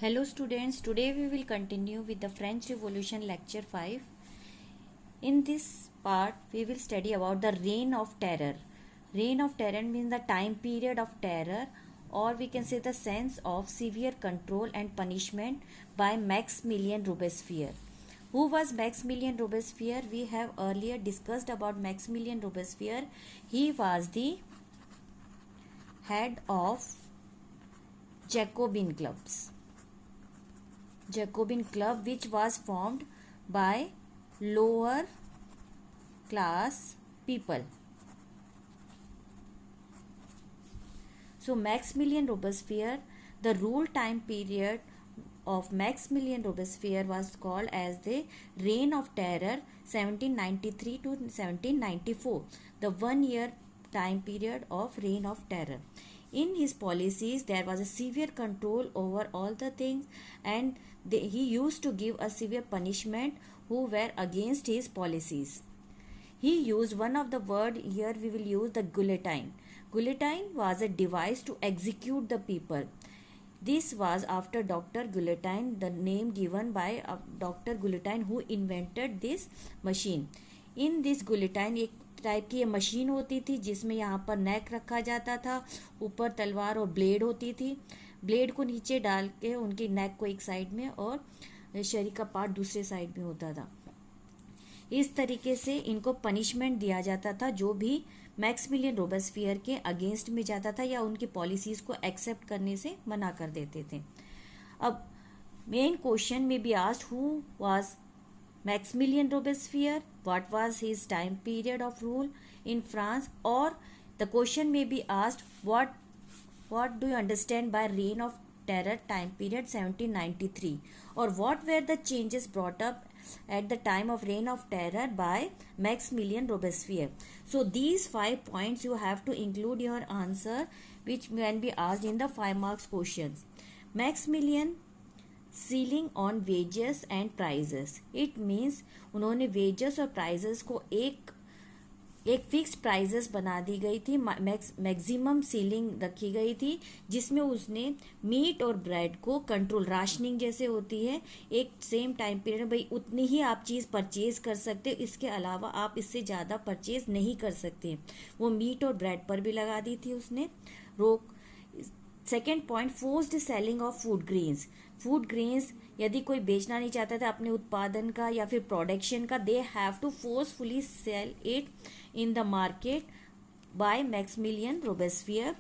Hello students, today we will continue with the French Revolution lecture 5. In this part we will study about the reign of terror. Reign of terror means the time period of terror, or we can say the sense of severe control and punishment by Maximilien Robespierre. Who was Maximilien Robespierre? We have earlier discussed about Maximilien Robespierre. He was the head of Jacobin clubs. Jacobin club, which was formed by lower class people. So Maximilien Robespierre, the rule time period of Maximilien Robespierre was called as the Reign of Terror 1793 to 1794, the 1 year time period of Reign of Terror. In his policies there was a severe control over all the things, and he used to give a severe punishment who were against his policies. He used one of the word, here we will use the guillotine. Guillotine was a device to execute the people. This was after Dr. Guillotine, the name given by Dr. Guillotine, who invented this machine. In this guillotine एक type की ये machine होती थी जिसमें यहाँ पर नेक रखा जाता था, ऊपर तलवार और ब्लेड होती थी. ब्लेड को नीचे डाल के उनकी नेक को एक साइड में और शरीर का पार्ट दूसरे साइड में होता था. इस तरीके से इनको पनिशमेंट दिया जाता था जो भी मैक्सिमिलियन रोबेस्पियर के अगेंस्ट में जाता था या उनकी पॉलिसीज को एक्सेप्ट करने से मना कर देते थे. अब मेन क्वेश्चन में be asked who was Maximilien Robespierre, what was his time period of rule in France, or the question may be asked what do you understand by reign of terror time period 1793, or what were the changes brought up at the time of reign of terror by Maximilien Robespierre. So these 5 points you have to include your answer, which can be asked in the 5 marks questions. Maximilien ceiling on wages and prices, it means उन्होंने wages और prices को एक fix prices बना दी गई थी, maximum ceiling रखी गई थी जिसमें उसने मीट और ब्रेड को कंट्रोल, राशनिंग जैसे होती है, एक सेम टाइम पीरियड में भाई उतनी ही आप चीज़ परचेज कर सकते हो, इसके अलावा आप इससे ज़्यादा परचेज नहीं कर सकते. वो मीट और ब्रेड पर भी लगा दी थी उसने रोक. Second point, forced selling of food grains. Food grains यदि कोई बेचना नहीं चाहता था अपने उत्पादन का या फिर प्रोडक्शन का, they have to forcefully sell it in the market by Maximilien Robespierre.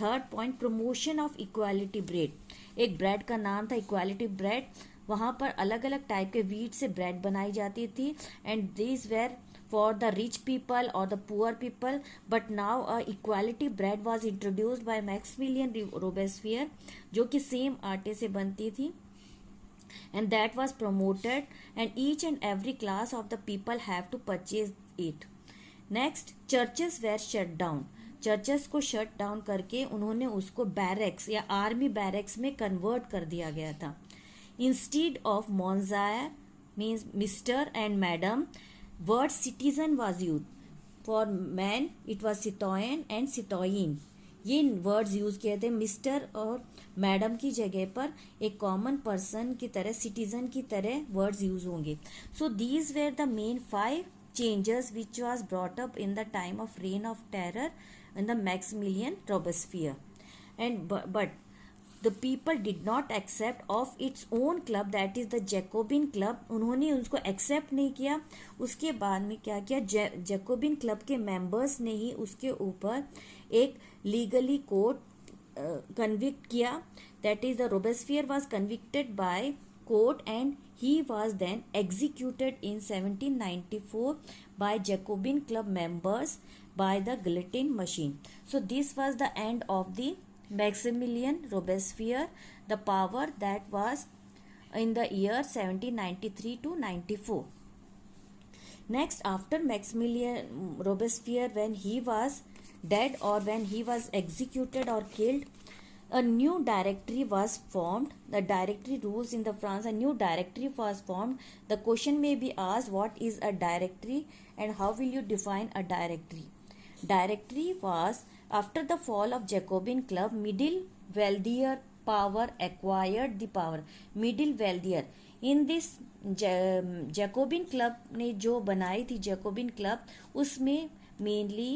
Third point, promotion of equality bread. एक ब्रेड का नाम था इक्वालिटी ब्रेड. वहाँ पर अलग अलग टाइप के व्हीट से ब्रेड बनाई जाती थी, and these were for the rich people or the poor people, but now equality bread was introduced by Maximilien Robespierre जो कि सेम आटे से बनती थी, and that was promoted and each and every class of the people have to purchase it. Next, churches were shut down. Churches को shut down करके उन्होंने उसको बैरक्स या आर्मी बैरक्स में कन्वर्ट कर दिया गया था. Instead of monsieur means mister and madam, word citizen was used. For man it was citoyen and citoyenne. ये वर्ड्स यूज किए थे. मिस्टर और मैडम की जगह पर एक कॉमन पर्सन की तरह, सिटीजन की तरह वर्ड्स यूज होंगे. So these were the main 5 changes which was brought up in the time of reign of terror in the Maximilien Robespierre. And but the people did not accept of its own club, that is the Jacobin club. उन्होंने उसको accept नहीं किया. उसके बाद में क्या किया, Jacobin club के मेंबर्स ने ही उसके ऊपर एक लीगली कोर्ट कन्विक्ट किया. That is the Robespierre was convicted by court and he was then executed in 1794 by Jacobin club members by the guillotine machine. So this was the end of the Maximilien Robespierre, the power that was in the year 1793 to 94. Next, after Maximilien Robespierre, when he was dead or when he was executed or killed, a new directory was formed. The directory rules in the France. A new directory was formed. The question may be asked, what is a directory and how will you define a directory? Directory was after the fall of Jacobin club, middle wealthier power, acquired the power. Middle Valdier. In this Jacobin club ने जो बनाई थी Jacobin club, उसमें mainly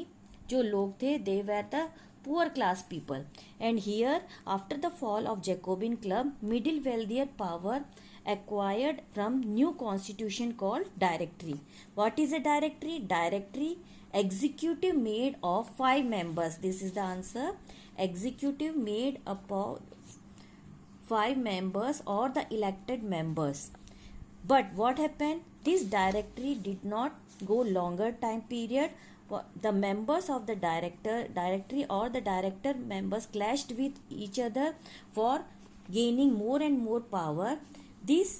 जो लोग थे they were the poor class people. And here after the fall of Jacobin club, middle wealthier power acquired from new constitution called directory. What is a directory? Directory, executive made of 5 members. This is the answer. Executive made up of 5 members or the elected members. But what happened? This directory did not go longer time period. The members of the directory or the director members clashed with each other for gaining more and more power. This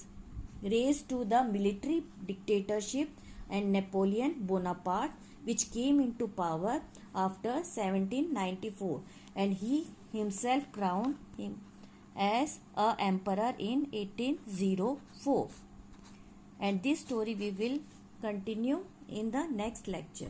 raised to the military dictatorship and Napoleon Bonaparte, which came into power after 1794, and he himself crowned him as a emperor in 1804. And this story we will continue in the next lecture.